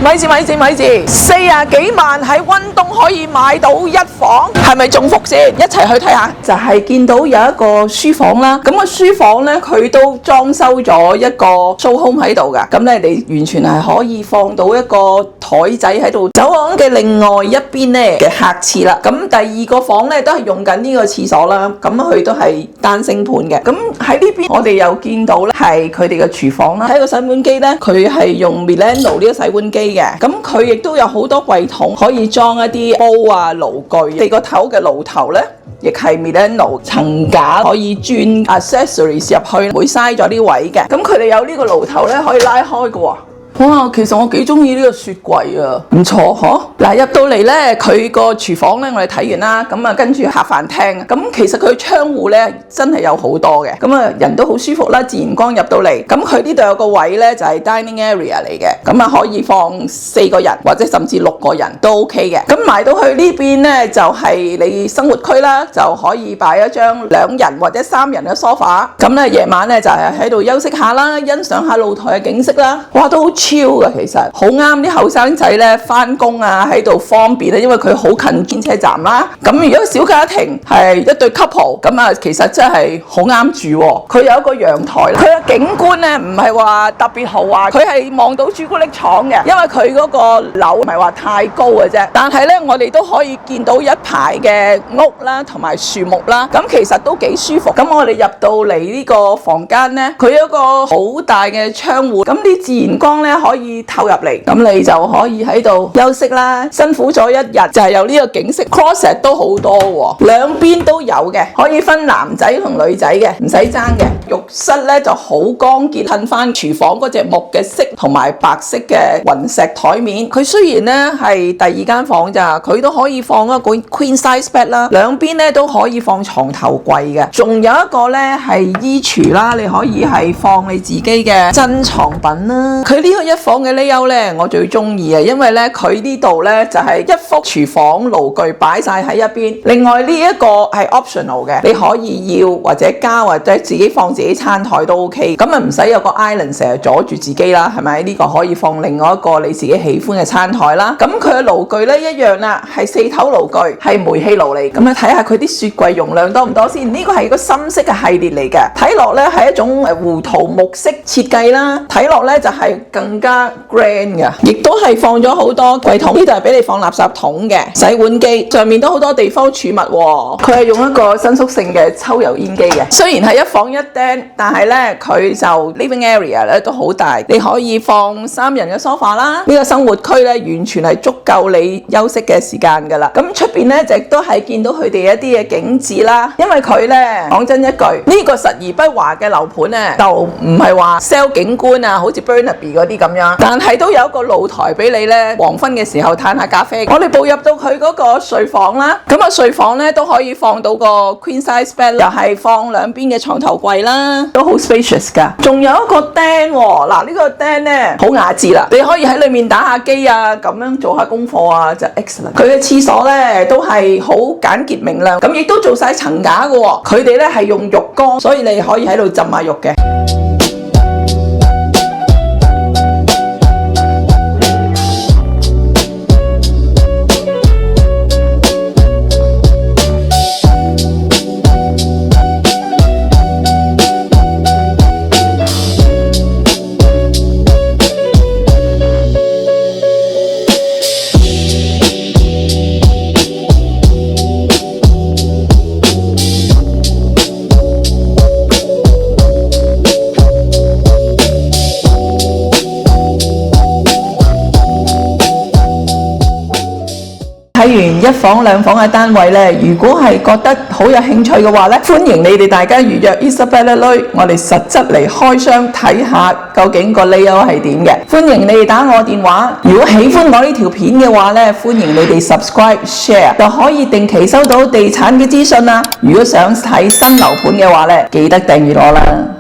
咪住，40幾萬喺溫東可以買到一房，係咪中伏先？一齊去睇下。就係見到有一個書房啦，咁個書房呢，佢都裝修咗一個 show home 喺度噶，咁咧你完全係可以放到一個台仔喺度。走廊嘅另外一邊呢嘅客廁啦，咁第二個房呢都係用緊呢個廁所啦，咁佢都係單星盤嘅。咁喺呢邊我哋又見到咧係佢哋嘅廚房啦，睇個洗碗機呢，佢係用 Milano 呢個洗碗機嘅，咁佢亦都有好多櫃桶可以裝一啲煲啊爐具，地個頭嘅爐頭呢，亦係 Milano 層架可以轉 accessories 入去，唔會嘥咗啲位嘅。咁佢哋有呢個爐頭咧，可以拉開嘅喎。哇，其實我幾中意呢個雪櫃啊，唔錯嗬。嗱，入到嚟咧，佢個廚房咧，我哋睇完啦，咁啊跟住客飯廳，咁其實佢窗戶咧真係有好多嘅，咁啊人都好舒服啦，自然光入到嚟。咁佢呢度有個位咧就係 dining area 嚟嘅，咁啊可以放4個人或者甚至6個人都 OK 嘅。咁埋到去呢邊咧就係你生活區啦，就可以擺一張2人或者3人嘅 sofa。咁咧夜晚咧就係喺度休息下啦，欣賞下露台嘅景色啦。哇，都好超嘅，其實好啱啲後生仔咧翻工啊，喺度方便啊，因為佢好近堅車站啦。咁如果小家庭係一對 couple 咁啊，其實真係好啱住喎。佢有一個陽台，佢嘅景觀咧唔係話特別豪華，佢係望到朱古力廠嘅，因為佢嗰個樓唔係話太高嘅啫。但係咧，我哋都可以見到一排嘅屋啦，同埋樹木啦，咁其實都幾舒服。咁我哋入到嚟呢個房間咧，佢有一個好大嘅窗戶，咁啲自然光咧可以透入嚟，咁你就可以喺度休息啦。辛苦咗一日就係有呢個景色 ，closet 都好多喎，兩邊都有嘅，可以分男仔同女仔嘅，唔使爭嘅。浴室咧就好光潔，襯翻廚房嗰隻木嘅色同埋白色嘅雲石台面。佢雖然咧係第2間房咋，佢都可以放一個 queen size bed 啦，兩邊咧都可以放床頭櫃嘅，仲有一個咧係衣櫥啦，你可以係放你自己嘅珍藏品啦。佢呢個一房嘅 layout 咧，我最中意啊，因為咧佢呢度咧就係一幅廚房爐具擺晒喺一邊，另外呢一個係 optional 嘅，你可以要或者加或者自己放自己餐台都 OK， 咁啊唔使有個 island 成日阻住自己啦，係咪？呢個可以放另外一個你自己喜歡嘅餐台啦。咁佢嘅爐具咧一樣啦，係4頭爐具，係煤氣爐嚟。咁啊睇下佢啲雪櫃容量多唔多先。呢個係個深色嘅系列嚟嘅，睇落咧係一種胡桃木色設計啦，睇落咧就係更加 grand 嘅，亦都係放咗好多櫃桶。呢度係俾你放垃圾桶嘅，洗碗機上面都好多地方儲物喎。佢係用一個伸縮性嘅抽油煙機嘅，雖然係1房1廳，但係咧佢就 living area 咧都好大，你可以放3人嘅 sofa 啦。呢個生活區咧完全係足夠你休息嘅時間噶啦。咁出邊咧亦都係見到佢哋一啲嘅景緻啦。因為佢咧講真一句，呢個實而不華嘅樓盤咧就唔係話 sell 景觀啊，好似 Burnaby 嗰啲咁樣，但係都有一個露台俾你咧黃昏嘅時候嘆下咖啡。我哋步入到佢嗰個睡房啦，咁啊睡房咧都可以放到個 queen size bed， 又係放兩邊嘅床頭櫃啦，都好 spacious 噶。仲有一個釘喎，嗱呢個釘咧好雅致啦，你可以喺裏面打下機啊，咁樣做下功課啊，就 excellent。佢嘅廁所咧都係好簡潔明亮，咁亦都做晒層架嘅喎。佢哋咧係用浴缸，所以你可以喺度浸下浴嘅。睇完1房2房嘅單位咧，如果係覺得好有興趣嘅話咧，歡迎你哋大家預約 Isabella Lui，我哋實質嚟開箱睇下究竟個 layout 係點嘅。歡迎你哋打我電話。如果喜歡我呢條片嘅話咧，歡迎你哋 subscribe、share， 就可以定期收到地產嘅資訊啦。如果想睇新樓盤嘅話咧，記得訂閱我啦。